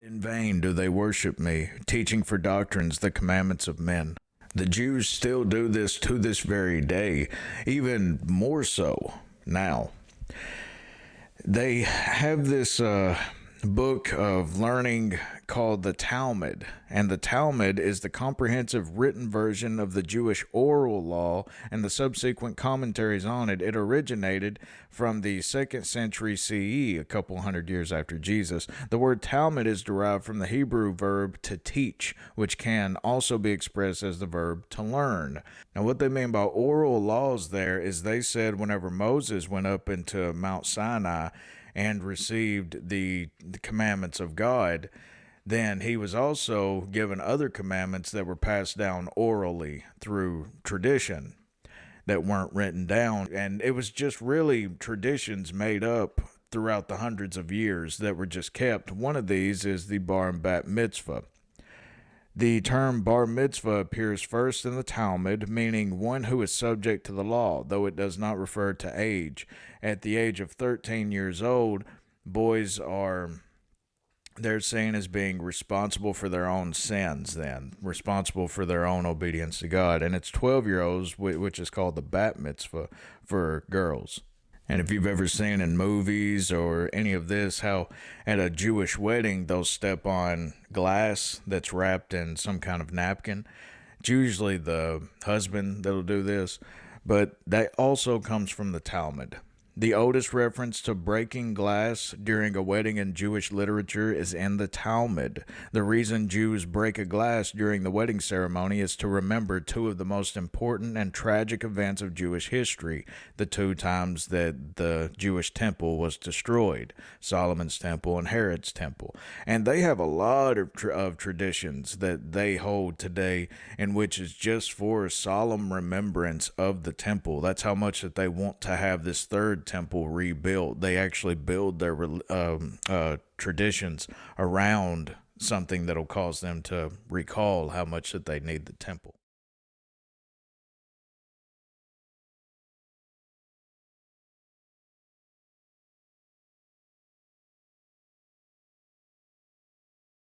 In vain do they worship me, teaching for doctrines the commandments of men. The Jews still do this to this very day, even more so now. They have this book of learning called the Talmud, and the Talmud is the comprehensive written version of the Jewish oral law and the subsequent commentaries on it. It originated from the 2nd century CE, a couple hundred years after Jesus. The word Talmud is derived from the Hebrew verb to teach, which can also be expressed as the verb to learn. Now, what they mean by oral laws there is they said whenever Moses went up into Mount Sinai and received the commandments of God, then he was also given other commandments that were passed down orally through tradition that weren't written down. And it was just really traditions made up throughout the hundreds of years that were just kept. One of these is the bar and bat mitzvah. The term bar mitzvah appears first in the Talmud, meaning one who is subject to the law, though it does not refer to age. At the age of 13 years old, boys they're seen as being responsible for their own sins, then responsible for their own obedience to God. And it's 12-year-olds, which is called the bat mitzvah for girls. And if you've ever seen in movies or any of this, how at a Jewish wedding, they'll step on glass that's wrapped in some kind of napkin. It's usually the husband that'll do this, but that also comes from the Talmud. The oldest reference to breaking glass during a wedding in Jewish literature is in the Talmud. The reason Jews break a glass during the wedding ceremony is to remember two of the most important and tragic events of Jewish history, the two times that the Jewish temple was destroyed, Solomon's temple and Herod's temple. And they have a lot of traditions that they hold today, in which is just for solemn remembrance of the temple. That's how much that they want to have this third temple rebuilt. They actually build their traditions around something that'll cause them to recall how much that they need the temple.